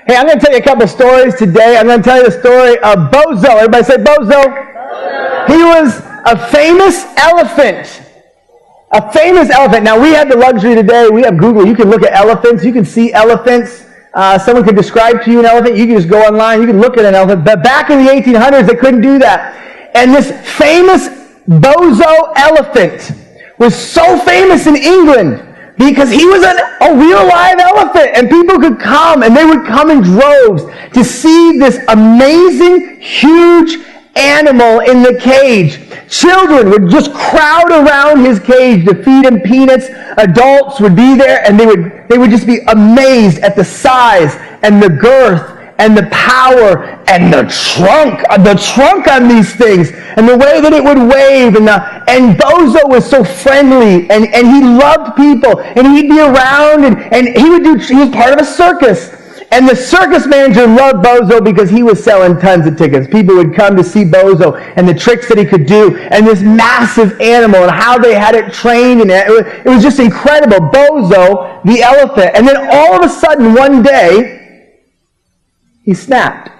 Hey, I'm going to tell you a couple stories today. I'm going to tell you the story of Bozo. Everybody say Bozo. Bozo. He was a famous elephant. A famous elephant. Now, we have the luxury today. We have Google. You can look at elephants. You can see elephants. Someone could describe to you an elephant. You can just go online. You can look at an elephant. But back in the 1800s, they couldn't do that. And this famous Bozo elephant was so famous in England because he was a real live elephant, and people could come, and they would come in droves to see this amazing, huge animal in the cage. Children would just crowd around his cage to feed him peanuts. Adults would be there, and they would just be amazed at the size and the girth and the power and the trunk on these things, and the way that it would wave, and Bozo was so friendly, and he loved people, and he'd be around, and he was part of a circus. And the circus manager loved Bozo because he was selling tons of tickets. People would come to see Bozo and the tricks that he could do, and this massive animal and how they had it trained, and it was just incredible. Bozo, the elephant. And then all of a sudden, one day, he snapped.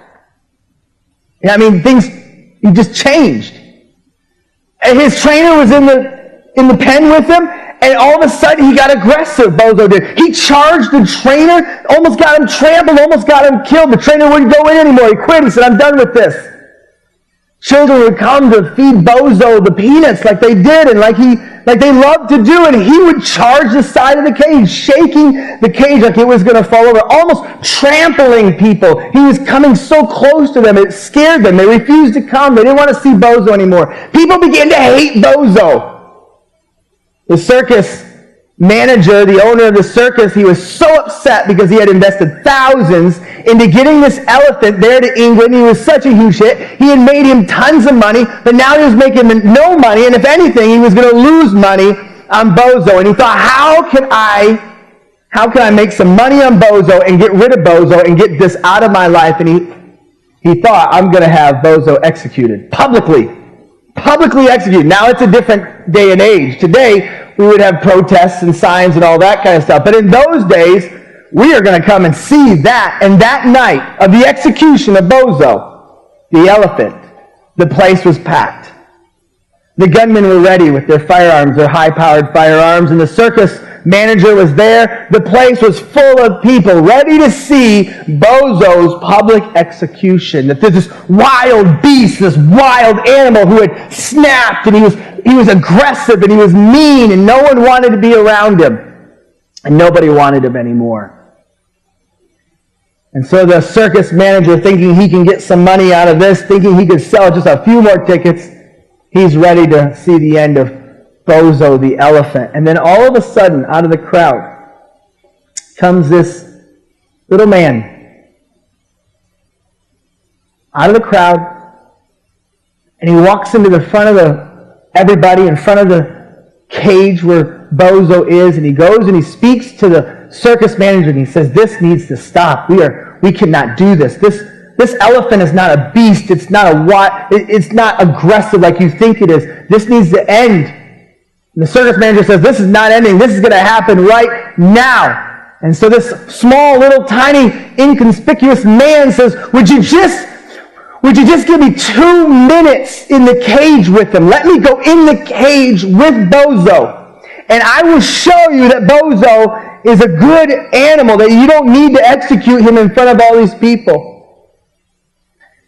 I mean, he just changed. And his trainer was in the pen with him, and all of a sudden he got aggressive, Bozo did. He charged the trainer, almost got him trampled, almost got him killed. The trainer wouldn't go in anymore. He quit. He said, I'm done with this. Children would come to feed Bozo the peanuts like they did and like they loved to do, and he would charge the side of the cage, shaking the cage like it was going to fall over, almost trampling people. He was coming so close to them, it scared them. They refused to come. They didn't want to see Bozo anymore. People began to hate Bozo. The circus manager, the owner of the circus, he was so upset because he had invested thousands into getting this elephant there to England. He was such a huge hit. He had made him tons of money, but now he was making him no money, and if anything, he was going to lose money on Bozo. And he thought, how can I make some money on Bozo and get rid of Bozo and get this out of my life? And he thought, I'm going to have Bozo executed publicly executed. Now it's a different day and age. Today, we would have protests and signs and all that kind of stuff. But in those days, we are going to come and see that. And that night of the execution of Bozo, the elephant, the place was packed. The gunmen were ready with their firearms, their high-powered firearms, and the circus manager was there. The place was full of people ready to see Bozo's public execution. That there's this wild beast, this wild animal who had snapped, and he was aggressive, and he was mean, and no one wanted to be around him. And nobody wanted him anymore. And so the circus manager, thinking he can get some money out of this, thinking he could sell just a few more tickets, he's ready to see the end of Bozo the elephant. And then all of a sudden, out of the crowd, comes this little man. Out of the crowd, and he walks into the front of everybody, in front of the cage where Bozo is, and he goes and he speaks to the circus manager, and he says, this needs to stop. We cannot do this. This elephant is not a beast. It's not aggressive like you think it is. This needs to end. And the circus manager says, this is not ending. This is going to happen right now. And so this small, little, tiny, inconspicuous man says, would you just give me 2 minutes in the cage with him? Let me go in the cage with Bozo, and I will show you that Bozo is a good animal, that you don't need to execute him in front of all these people.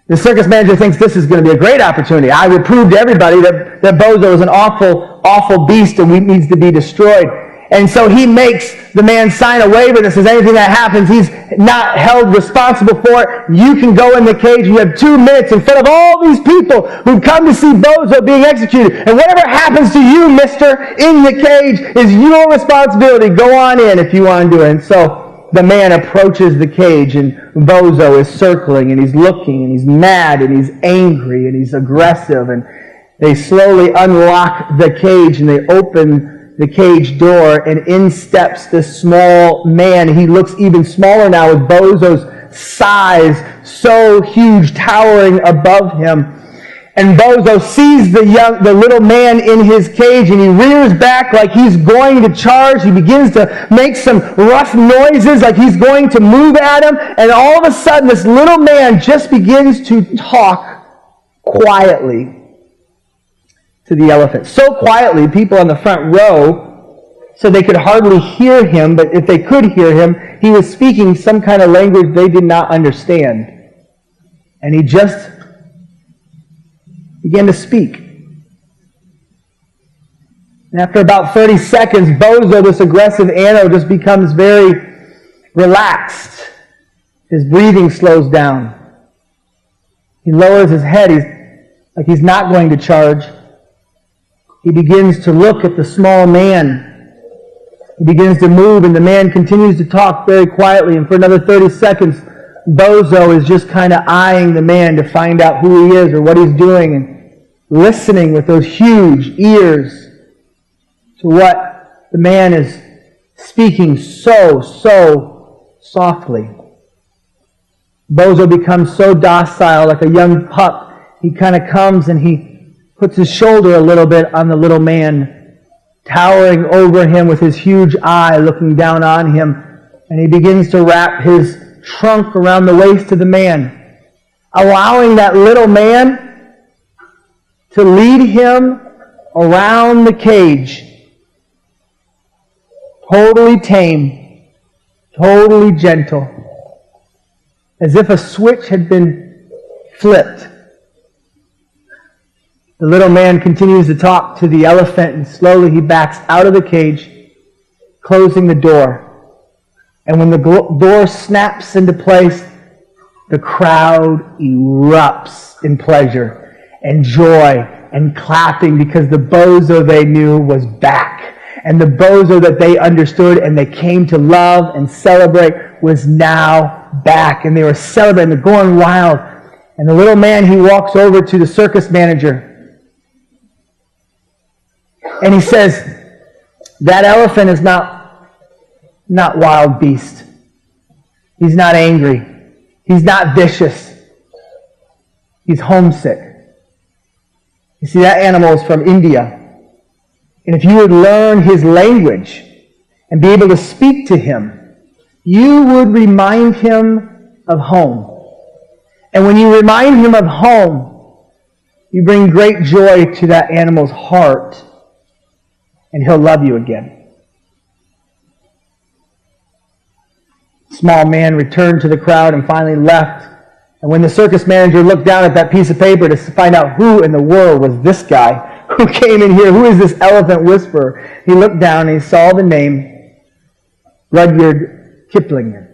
The circus manager thinks this is going to be a great opportunity. I will prove to everybody that Bozo is an awful, awful beast and needs to be destroyed. And so he makes the man sign a waiver that says anything that happens, he's not held responsible for it. You can go in the cage. You have 2 minutes in front of all these people who come to see Bozo being executed. And whatever happens to you, mister, in the cage is your responsibility. Go on in if you want to do it. And so the man approaches the cage, and Bozo is circling, and he's looking, and he's mad, and he's angry, and he's aggressive. And they slowly unlock the cage, and they open the cage door, and in steps this small man. He looks even smaller now with Bozo's size so huge, towering above him. And Bozo sees the little man in his cage, and he rears back like he's going to charge. He begins to make some rough noises like he's going to move at him. And all of a sudden, this little man just begins to talk quietly to the elephant. So quietly, people on the front row said they could hardly hear him, but if they could hear him, he was speaking some kind of language they did not understand. And he just began to speak. And after about 30 seconds, Bozo, this aggressive animal, just becomes very relaxed. His breathing slows down. He lowers his head. He's not going to charge. He begins to look at the small man. He begins to move, and the man continues to talk very quietly. And for another 30 seconds, Bozo is just kind of eyeing the man to find out who he is or what he's doing, and listening with those huge ears to what the man is speaking so softly. Bozo becomes so docile, like a young pup. He kind of comes and he puts his shoulder a little bit on the little man, towering over him with his huge eye looking down on him, and he begins to wrap his trunk around the waist of the man, allowing that little man to lead him around the cage, totally tame, totally gentle, as if a switch had been flipped. The little man continues to talk to the elephant, and slowly he backs out of the cage, closing the door. And when the door snaps into place, the crowd erupts in pleasure and joy and clapping, because the Bozo they knew was back. And the Bozo that they understood and they came to love and celebrate was now back. And they were celebrating, they're going wild. And the little man, he walks over to the circus manager. And he says, that elephant is not wild beast. He's not angry. He's not vicious. He's homesick. You see, that animal is from India. And if you would learn his language and be able to speak to him, you would remind him of home. And when you remind him of home, you bring great joy to that animal's heart, and he'll love you again. Small man returned to the crowd and finally left. And when the circus manager looked down at that piece of paper to find out who in the world was this guy who came in here, who is this elephant whisperer, he looked down and he saw the name Rudyard Kipling,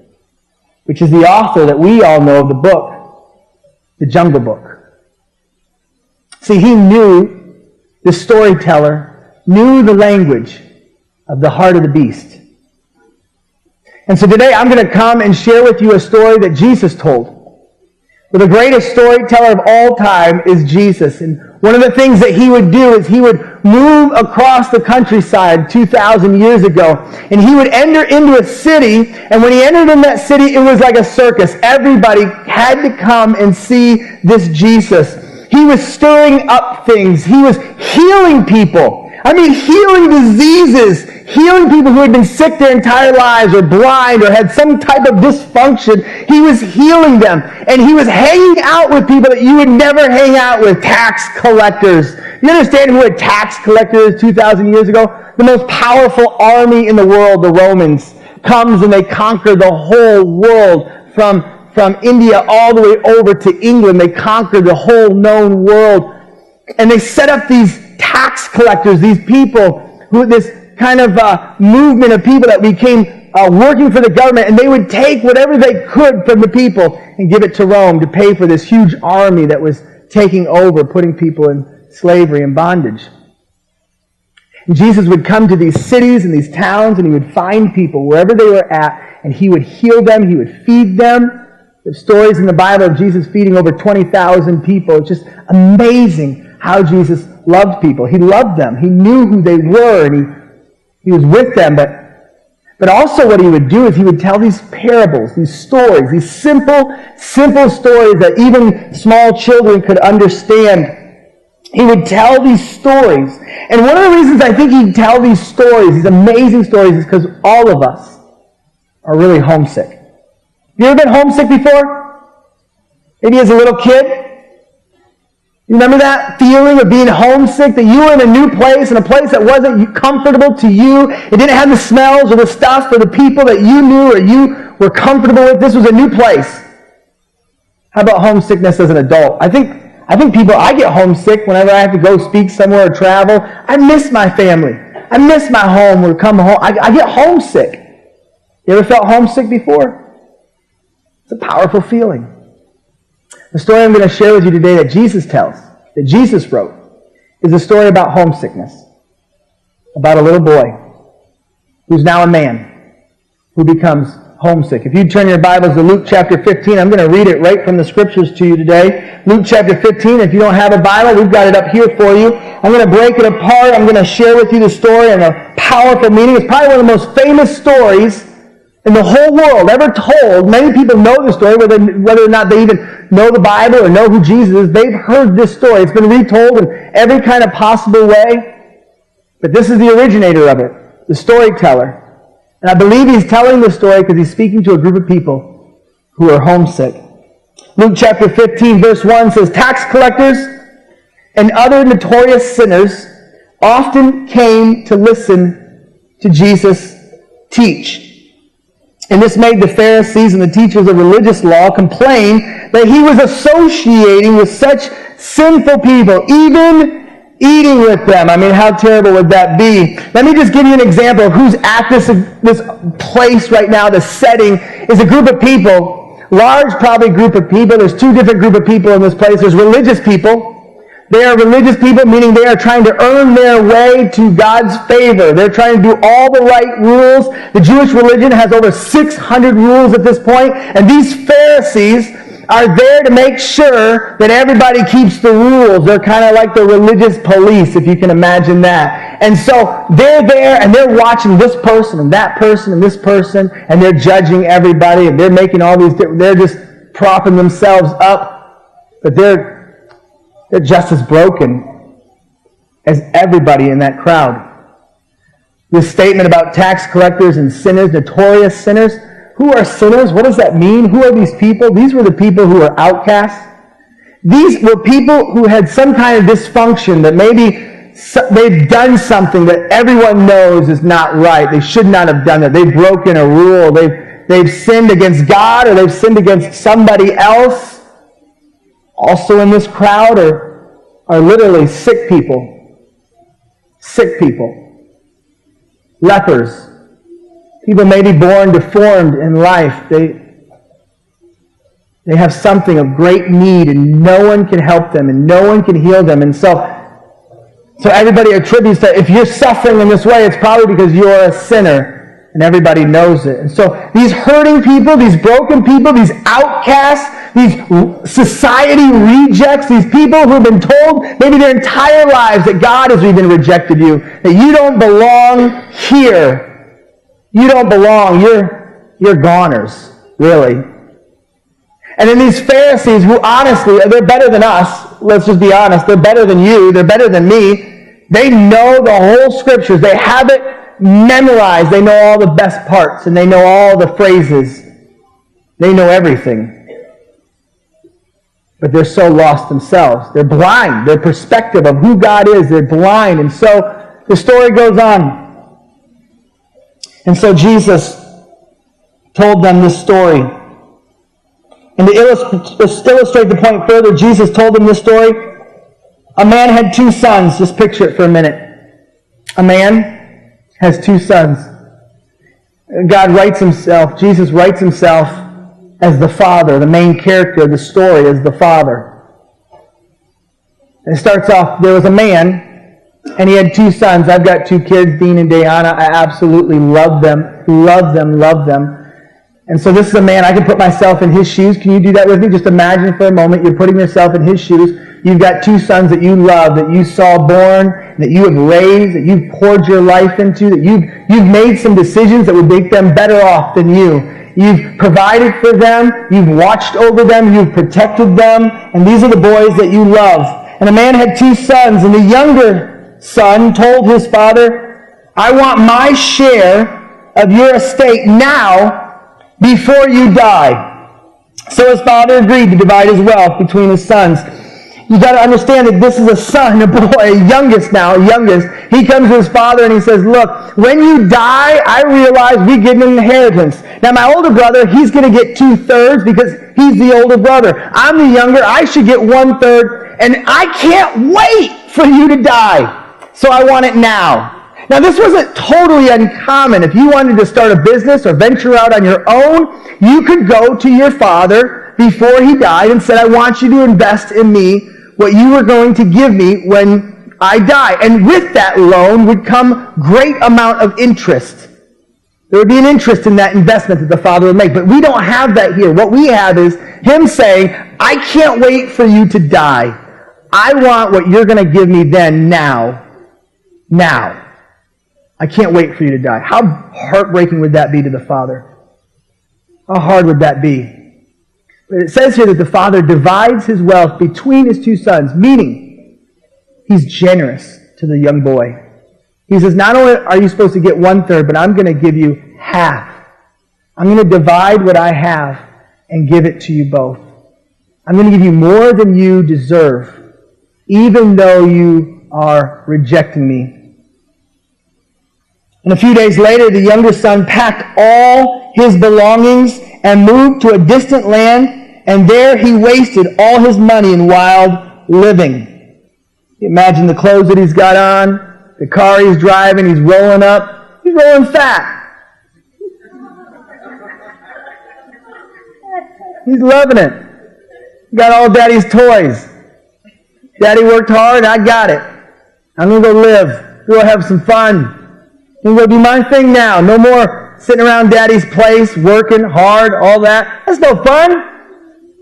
which is the author that we all know of the book, The Jungle Book. See, he knew, the storyteller knew the language of the heart of the beast. And so today I'm going to come and share with you a story that Jesus told. Well, the greatest storyteller of all time is Jesus. And one of the things that he would do is he would move across the countryside 2,000 years ago. And he would enter into a city. And when he entered in that city, it was like a circus. Everybody had to come and see this Jesus. He was stirring up things. He was healing people. I mean, healing diseases, healing people who had been sick their entire lives or blind or had some type of dysfunction. He was healing them. And he was hanging out with people that you would never hang out with, tax collectors. You understand who a tax collector is 2,000 years ago? The most powerful army in the world, the Romans, comes and they conquer the whole world from India all the way over to England. They conquered the whole known world. And they set up these tax collectors, these people, this kind of movement of people that became working for the government, and they would take whatever they could from the people and give it to Rome to pay for this huge army that was taking over, putting people in slavery and bondage. And Jesus would come to these cities and these towns, and he would find people wherever they were at, and he would heal them, he would feed them. There's stories in the Bible of Jesus feeding over 20,000 people. It's just amazing how Jesus loved people. He loved them. He knew who they were, and he was with them. But also what he would do is he would tell these parables, these stories, these simple stories that even small children could understand. he would tell these stories. And one of the reasons I think he'd tell these stories, these amazing stories, is because all of us are really homesick. Have you ever been homesick before? Maybe as a little kid? You remember that feeling of being homesick, that you were in a new place, in a place that wasn't comfortable to you? It didn't have the smells or the stuff or the people that you knew or you were comfortable with. This was a new place. How about homesickness as an adult? I think I get homesick whenever I have to go speak somewhere or travel. I miss my family. I miss my home or come home. I get homesick. You ever felt homesick before? It's a powerful feeling. The story I'm going to share with you today that Jesus tells, that Jesus wrote, is a story about homesickness. About a little boy who's now a man who becomes homesick. If you turn your Bibles to Luke chapter 15, I'm going to read it right from the scriptures to you today. Luke chapter 15, if you don't have a Bible, we've got it up here for you. I'm going to break it apart. I'm going to share with you the story and a powerful meaning. It's probably one of the most famous stories in the whole world ever told. Many people know the story, whether or not they even know the Bible or know who Jesus is. They've heard this story. It's been retold in every kind of possible way. But this is the originator of it, the storyteller. And I believe he's telling this story because he's speaking to a group of people who are homesick. Luke chapter 15, verse 1 says, "Tax collectors and other notorious sinners often came to listen to Jesus teach. And this made the Pharisees and the teachers of religious law complain that he was associating with such sinful people, even eating with them." I mean, how terrible would that be? Let me just give you an example of who's at this place right now. The setting is a group of people, large probably group of people. There's two different group of people in this place. There's religious people. They are religious people, meaning they are trying to earn their way to God's favor. They're trying to do all the right rules. The Jewish religion has over 600 rules at this point, and these Pharisees are there to make sure that everybody keeps the rules. They're kind of like the religious police, if you can imagine that. And so they're there, and they're watching this person and that person and this person, and they're judging everybody, and they're making all these, they're just propping themselves up, but they're just as broken as everybody in that crowd. This statement about tax collectors and sinners, notorious sinners. Who are sinners? What does that mean? Who are these people? These were the people who were outcasts. These were people who had some kind of dysfunction, that maybe they've done something that everyone knows is not right. They should not have done it. They've broken a rule. They've sinned against God, or they've sinned against somebody else. Also in this crowd are literally sick people. Sick people. Lepers. People may be born deformed in life. They have something of great need, and no one can help them, and no one can heal them. And so everybody attributes that if you're suffering in this way, it's probably because you're a sinner. And everybody knows it. And so these hurting people, these broken people, these outcasts, these society rejects, these people who have been told maybe their entire lives that God has even rejected you, that you don't belong here. You don't belong. You're goners, really. And then these Pharisees, who honestly, they're better than us. Let's just be honest. They're better than you. They're better than me. They know the whole scriptures. They have it memorized. They know all the best parts, and they know all the phrases. They know everything. But they're so lost themselves. They're blind. Their perspective of who God is, they're blind. And so the story goes on. And so Jesus told them this story. And to illustrate the point further, Jesus told them this story. A man had two sons. Just picture it for a minute. A man has two sons. God writes himself, Jesus writes himself as the father, the main character of the story as the father. And it starts off, there was a man, and he had two sons. I've got two kids, Dean and Dayana. I absolutely love them. Love them, love them. And so this is a man, I can put myself in his shoes. Can you do that with me? Just imagine for a moment you're putting yourself in his shoes. You've got two sons that you love, that you saw born, that you have raised, that you've poured your life into, that you've made some decisions that would make them better off than you. You've provided for them, you've watched over them, you've protected them, and these are the boys that you love. And a man had 2 sons, and the younger son told his father, I want my share of your estate now before you die. So his father agreed to divide his wealth between his sons. You got to understand that this is a son, a boy, youngest. He comes to his father and he says, look, when you die, I realize we get an inheritance. Now my older brother, he's going to get 2/3 because he's the older brother. I'm the younger, I should get 1/3, and I can't wait for you to die. So I want it now. Now this wasn't totally uncommon. If you wanted to start a business or venture out on your own, you could go to your father before he died and said, I want you to invest in me what you were going to give me when I die. And with that loan would come great amount of interest. There would be an interest in that investment that the father would make. But we don't have that here. What we have is him saying, I can't wait for you to die. I want what you're going to give me then, now. Now. I can't wait for you to die. How heartbreaking would that be to the father? How hard would that be? But it says here that the father divides his wealth between his 2 sons, meaning he's generous to the young boy. He says, not only are you supposed to get 1/3, but I'm going to give you half. I'm going to divide what I have and give it to you both. I'm going to give you more than you deserve, even though you are rejecting me. And a few days later, the younger son packed all his belongings and moved to a distant land, and there he wasted all his money in wild living. Imagine the clothes that he's got on, the car he's driving, he's rolling up. He's rolling fat. He's loving it. Got all Daddy's toys. Daddy worked hard, I got it. I'm going to go live. Go have some fun. I'm going to do my thing now. No more sitting around Daddy's place, working hard, all that. That's no fun.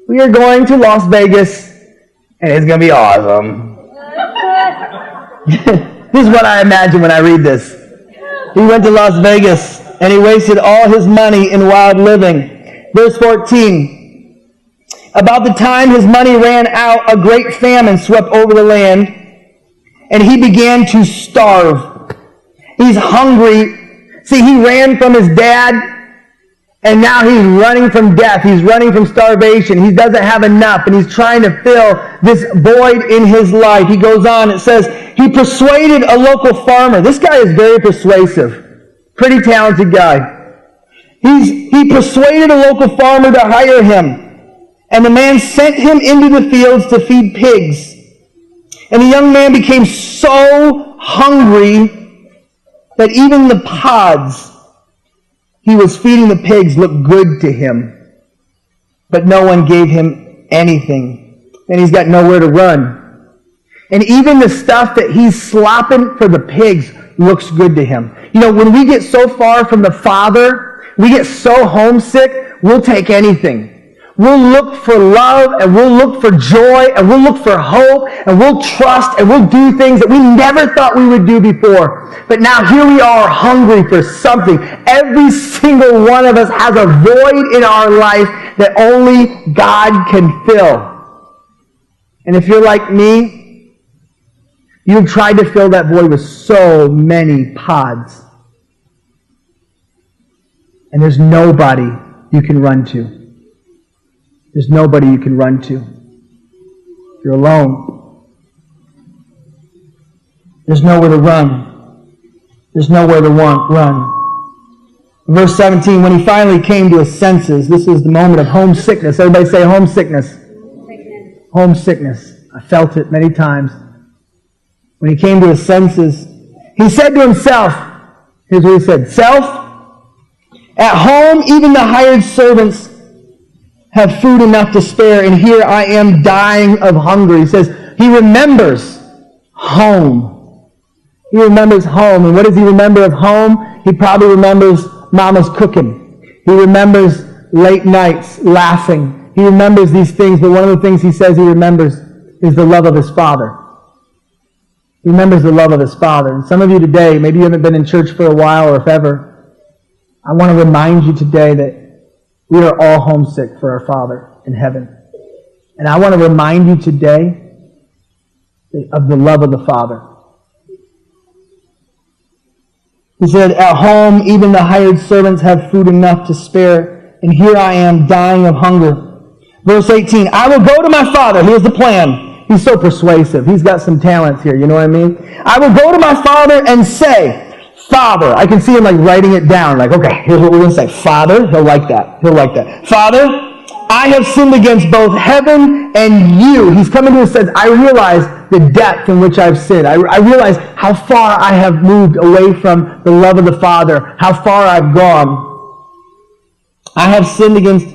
We are going to Las Vegas, and it's going to be awesome. This is what I imagine when I read this. He went to Las Vegas, and he wasted all his money in wild living. Verse 14. About the time his money ran out, a great famine swept over the land, and he began to starve. He's hungry. See, he ran from his dad, and now he's running from death. He's running from starvation. He doesn't have enough, and he's trying to fill this void in his life. He goes on, it says, he persuaded a local farmer. This guy is very persuasive. Pretty talented guy. He persuaded a local farmer to hire him. And the man sent him into the fields to feed pigs. And the young man became so hungry that even the pods he was feeding the pigs looked good to him. But no one gave him anything. And he's got nowhere to run. And even the stuff that he's slopping for the pigs looks good to him. You know, when we get so far from the Father, we get so homesick, we'll take anything. We'll look for love, and we'll look for joy, and we'll look for hope, and we'll trust, and we'll do things that we never thought we would do before. But now here we are hungry for something. Every single one of us has a void in our life that only God can fill. And if you're like me, you've tried to fill that void with so many pods. And there's nobody you can run to. There's nobody you can run to. You're alone. There's nowhere to run. There's nowhere to run. Verse 17, when he finally came to his senses, this is the moment of homesickness. Everybody say homesickness. Homesickness. I felt it many times. When he came to his senses, he said to himself, here's what he said, Self, at home even the hired servants have food enough to spare, and here I am dying of hunger. He says he remembers home. He remembers home. And what does he remember of home? He probably remembers Mama's cooking. He remembers late nights laughing. He remembers these things, but one of the things he says he remembers is the love of his Father. He remembers the love of his Father. And some of you today, maybe you haven't been in church for a while or if ever, I want to remind you today that we are all homesick for our Father in heaven. And I want to remind you today of the love of the Father. He said, at home, even the hired servants have food enough to spare, and here I am dying of hunger. Verse 18, I will go to my Father. Here's the plan. He's so persuasive. He's got some talents here, you know what I mean? I will go to my Father and say, Father. I can see him like writing it down. Like, okay, here's what we're going to say. Father, he'll like that. He'll like that. Father, I have sinned against both heaven and you. He's coming to us and says, I realize the depth in which I've sinned. I realize how far I have moved away from the love of the Father, how far I've gone. I have sinned against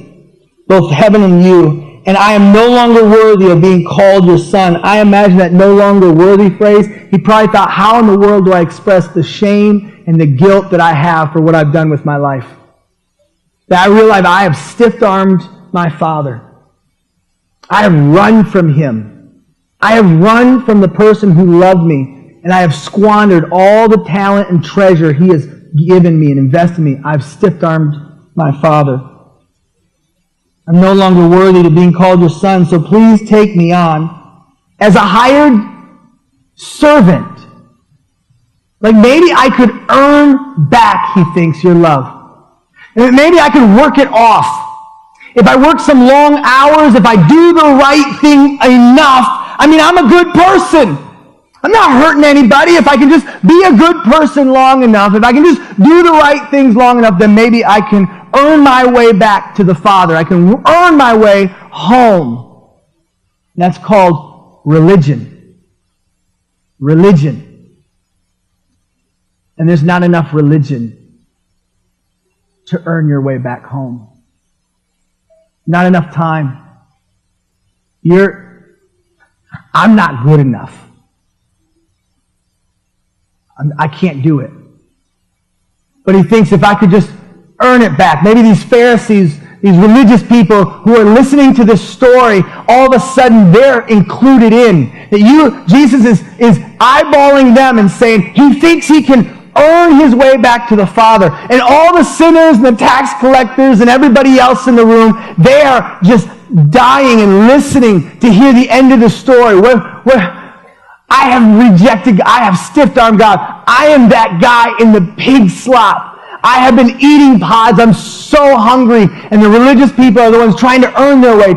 both heaven and you, and I am no longer worthy of being called your son. I imagine that no longer worthy phrase. He probably thought, how in the world do I express the shame and the guilt that I have for what I've done with my life? That I realize I have stiff-armed my Father. I have run from him. I have run from the person who loved me, and I have squandered all the talent and treasure he has given me and invested in me. I've stiff-armed my Father. I'm no longer worthy to being called your son, so please take me on as a hired servant. Like maybe I could earn back, he thinks, your love. And maybe I could work it off. If I work some long hours, if I do the right thing enough, I mean, I'm a good person. I'm not hurting anybody. If I can just be a good person long enough, if I can just do the right things long enough, then maybe I can earn my way back to the Father. I can earn my way home. And that's called religion. Religion. And there's not enough religion to earn your way back home. Not enough time. I'm not good enough. I can't do it. But he thinks if I could just earn it back. Maybe these Pharisees, these religious people who are listening to this story, all of a sudden they're included in. That Jesus is eyeballing them and saying he thinks he can earn his way back to the Father. And all the sinners and the tax collectors and everybody else in the room, they are just dying and listening to hear the end of the story. Where I have rejected, I have stiff-armed God. I am that guy in the pig slop. I have been eating pods. I'm so hungry. And the religious people are the ones trying to earn their way,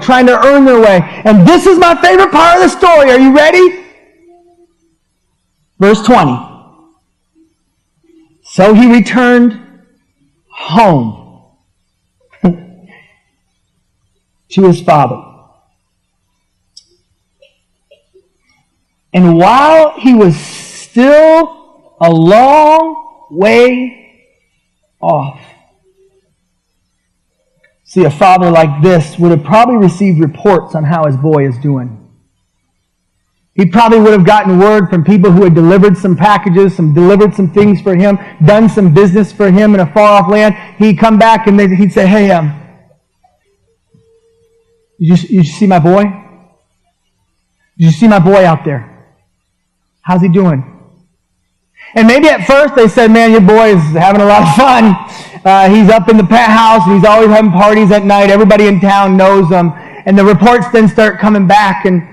And this is my favorite part of the story. Are you ready? Verse 20. So he returned home to his father. And while he was still a long way off. See, a father like this would have probably received reports on how his boy is doing. He probably would have gotten word from people who had delivered some packages, delivered some things for him, done some business for him in a far-off land. He'd come back and he'd say, hey, you see my boy? Did you see my boy out there? How's he doing? And maybe at first they said, man, your boy is having a lot of fun. He's up in the penthouse, and he's always having parties at night. Everybody in town knows him. And the reports then start coming back, and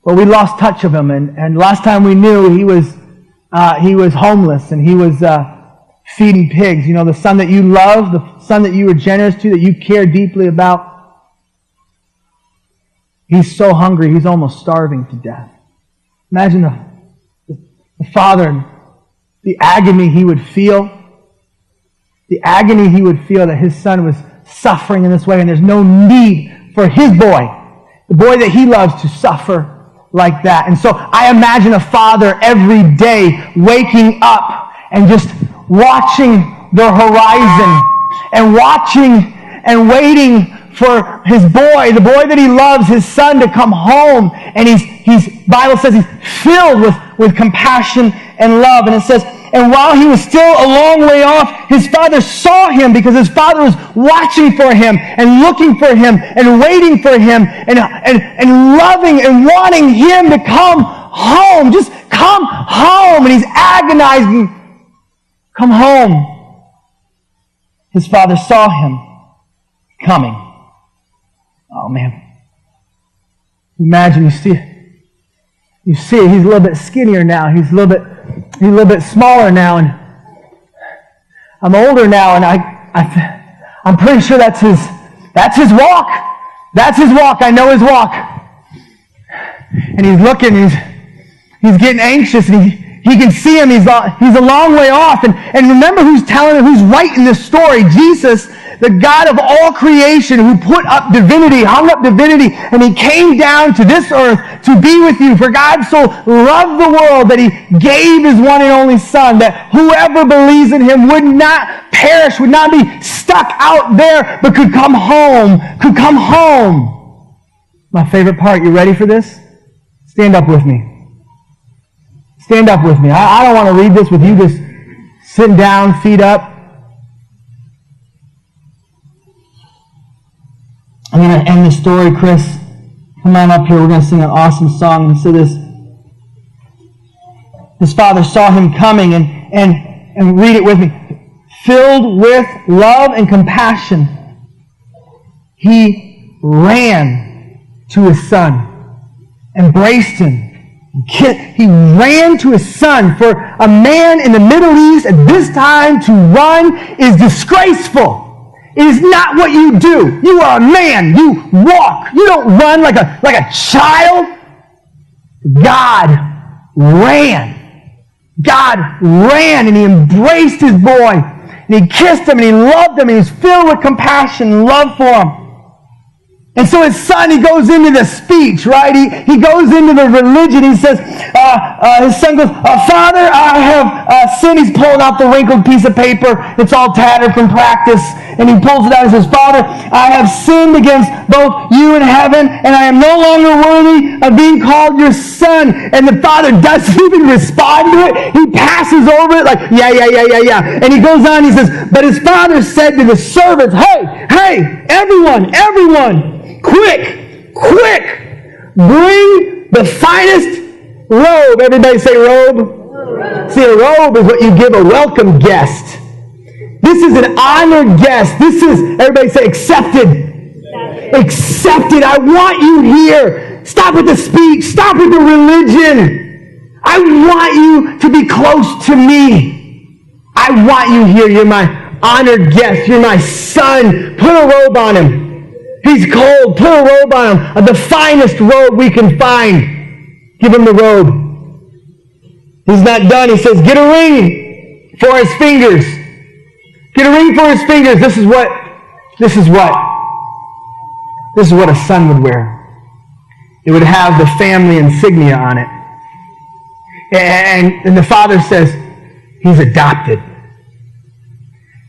well, we lost touch of him. And last time we knew, he was homeless, and he was feeding pigs. You know, the son that you love, the son that you were generous to, that you care deeply about. He's so hungry, he's almost starving to death. Imagine the father, the agony he would feel. The agony he would feel that his son was suffering in this way, and there's no need for his boy, the boy that he loves, to suffer like that. And so I imagine a father every day waking up and just watching the horizon and watching and waiting for his boy, the boy that he loves, his son, to come home. And Bible says he's filled with compassion and love. And it says, and while he was still a long way off, his father saw him, because his father was watching for him and looking for him and waiting for him and loving and wanting him to come home. Just come home. And he's agonizing. Come home. His father saw him coming. Oh, man. Imagine, you You see it, he's a little bit skinnier now. He's a little bit smaller now, and I'm older now, and I'm pretty sure that's his walk. That's his walk. I know his walk. And he's looking, he's getting anxious, and he can see him. He's a long way off. And remember who's writing this story? Jesus, the God of all creation, who put up divinity, hung up divinity, and he came down to this earth to be with you. For God so loved the world that he gave his one and only Son, that whoever believes in him would not perish, would not be stuck out there, but could come home. My favorite part, you ready for this? Stand up with me. Stand up with me. I don't want to read this with you just sitting down, feet up. I'm going to end the story, Chris. Come on up here. We're going to sing an awesome song. And so this father saw him coming, and read it with me. Filled with love and compassion, he ran to his son, embraced him. He ran to his son. For a man in the Middle East at this time to run is disgraceful. It is not what you do. You are a man. You walk. You don't run like a child. God ran. God ran, and he embraced his boy, and he kissed him, and he loved him, and he was filled with compassion and love for him. And so his son, he goes into the speech, right? He goes into the religion. He says, his son goes, Father, I have sinned. He's pulling out the wrinkled piece of paper. It's all tattered from practice. And he pulls it out and says, Father, I have sinned against both you and heaven, and I am no longer worthy of being called your son. And the father doesn't even respond to it. He passes over it like, yeah. And he goes on, he says, but his father said to the servants, hey, everyone, quick, bring the finest robe. Everybody say robe. See, a robe is what you give a welcome guest. This is an honored guest. This is, everybody say, accepted. Accepted. I want you here. Stop with the speech. Stop with the religion. I want you to be close to me. I want you here. You're my honored guest. You're my son. Put a robe on him. He's cold. Put a robe on him. The finest robe we can find. Give him the robe. He's not done. He says, get a ring for his fingers. Get a ring for his fingers. This is what a son would wear. It would have the family insignia on it. And the father says, he's adopted.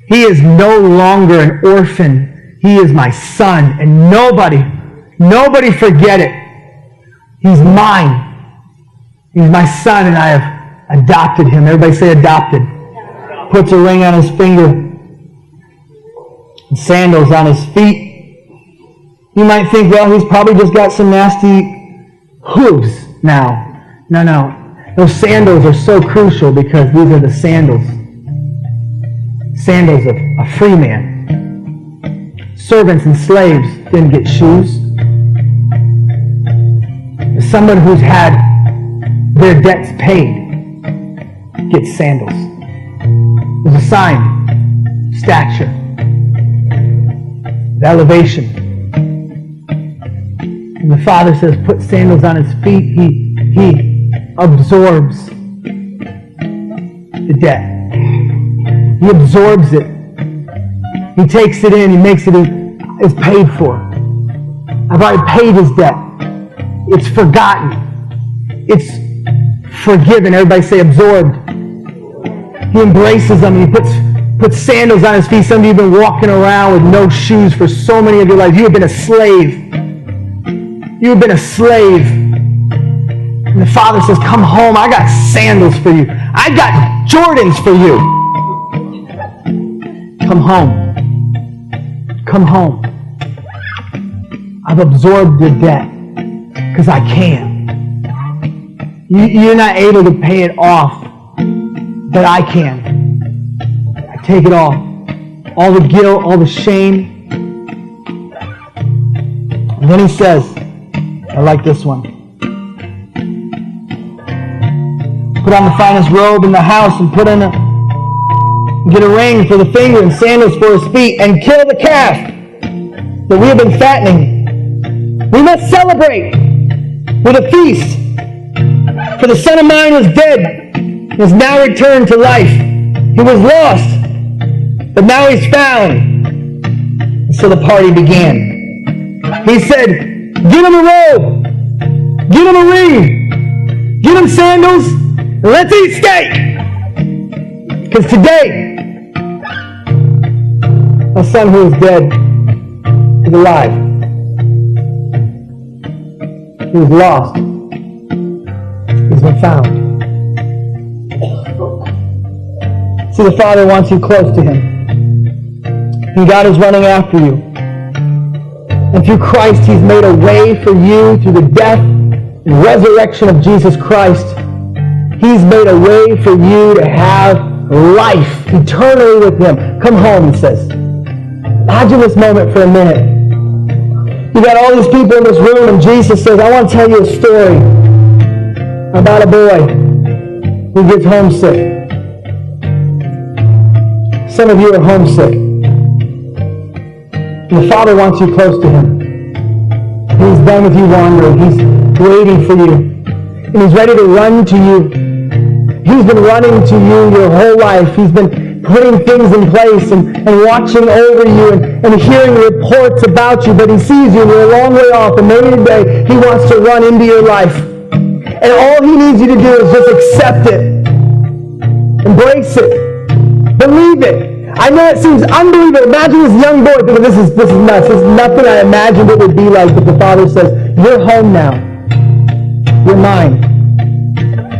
He is no longer an orphan. He is my son. And nobody forget it. He's mine. He's my son, and I have adopted him. Everybody say adopted. Puts a ring on his finger. Sandals on his feet. You might think, well, he's probably just got some nasty hooves now. No. Those sandals are so crucial because these are the sandals. Sandals of a free man. Servants and slaves didn't get shoes. Someone who's had their debts paid gets sandals. There's a sign, stature, elevation. And the father says, put sandals on his feet. He absorbs the debt. He absorbs it. He takes it in. He makes it it's paid for. I've already paid his debt. It's forgotten. It's forgiven. Everybody say absorbed. He embraces them. He puts sandals on his feet. Some of you have been walking around with no shoes for so many of your lives. You have been a slave. You have been a slave. And the father says, come home. I got sandals for you. I got Jordans for you. Come home. Come home. I've absorbed your debt because I can. You're not able to pay it off, but I can. I take it all. All the guilt, all the shame. And then he says, I like this one. put on the finest robe in the house and get a ring for the finger and sandals for his feet, and kill the calf that we have been fattening. We must celebrate with a feast. For the son of mine was dead, and is now returned to life. He was lost, but now he's found. And so the party began. He said, "Give him a robe, give him a ring, give him sandals, and let's eat steak. Because today, a son who is dead is alive. He was lost. He's been found." See, the Father wants you close to Him. And God is running after you. And through Christ, He's made a way for you through the death and resurrection of Jesus Christ. He's made a way for you to have life eternally with Him. Come home, He says. Imagine this moment for a minute. You got all these people in this room, and Jesus says, "I want to tell you a story about a boy who gets homesick." Some of you are homesick. And the Father wants you close to Him. He's done with you wandering. He's waiting for you. And He's ready to run to you. He's been running to you your whole life. He's been putting things in place and watching over you and hearing reports about you, but He sees you and you're a long way off, and maybe today He wants to run into your life. And all He needs you to do is just accept it. Embrace it. Believe it. I know it seems unbelievable. Imagine this young boy thinking, this is nuts. This is nothing I imagined it would be like, but the Father says, "You're home now. You're mine.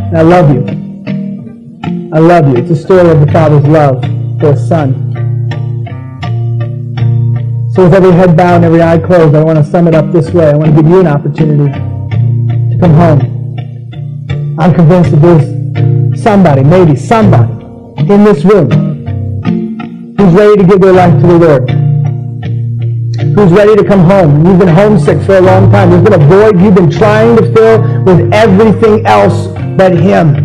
And I love you. I love you." It's a story of the Father's love for His Son. So with every head bowed and every eye closed, I want to sum it up this way. I want to give you an opportunity to come home. I'm convinced that there's somebody, maybe somebody, in this room who's ready to give their life to the Lord. Who's ready to come home. You've been homesick for a long time. There's been a void you've been trying to fill with everything else but Him.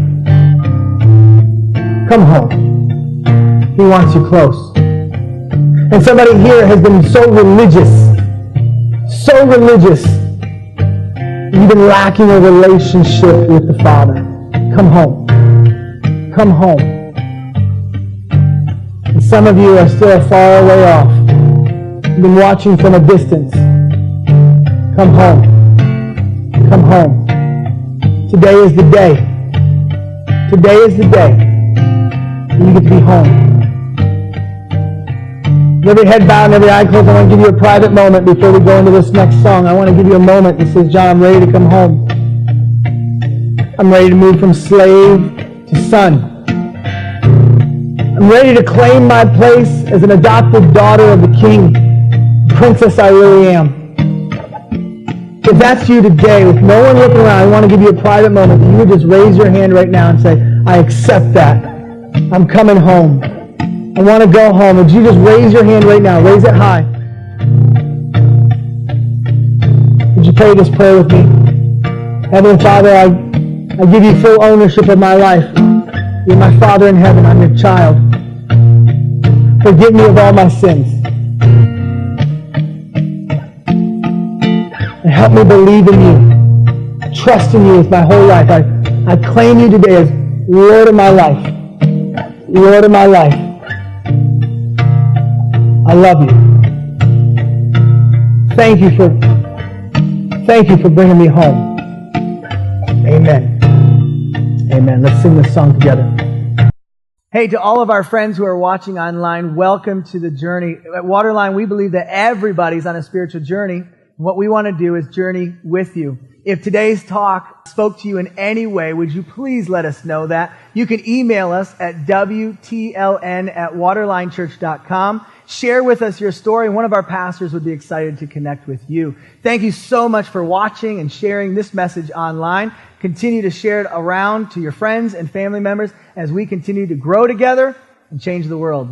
Come home. He wants you close. And somebody here has been so religious. You've been lacking a relationship with the Father. Come home. Come home. And some of you are still far away off. You've been watching from a distance. Come home. Come home. Today is the day. Today is the day. You get to be home. With every head bowed and every eye closed, I want to give you a private moment before we go into this next song. I want to give you a moment that says, "John, I'm ready to come home. I'm ready to move from slave to son. I'm ready to claim my place as an adopted daughter of the King, princess I really am." If that's you today, with no one looking around, I want to give you a private moment that you would just raise your hand right now and say, "I accept that. I'm coming home. I want to go home." Would you just raise your hand right now? Raise it high. Would you pray this prayer with me? Heavenly Father, I give you full ownership of my life. You're my Father in heaven. I'm your child. Forgive me of all my sins. And help me believe in you. Trust in you with my whole life. I claim you today as Lord of my life. Lord of my life. I love you. Thank you for bringing me home. Amen. Amen. Let's sing this song together. Hey, to all of our friends who are watching online, welcome to the journey. At Waterline, we believe that everybody's on a spiritual journey. What we want to do is journey with you. If today's talk spoke to you in any way, would you please let us know that? You can email us at wtln@waterlinechurch.com. Share with us your story. One of our pastors would be excited to connect with you. Thank you so much for watching and sharing this message online. Continue to share it around to your friends and family members as we continue to grow together and change the world.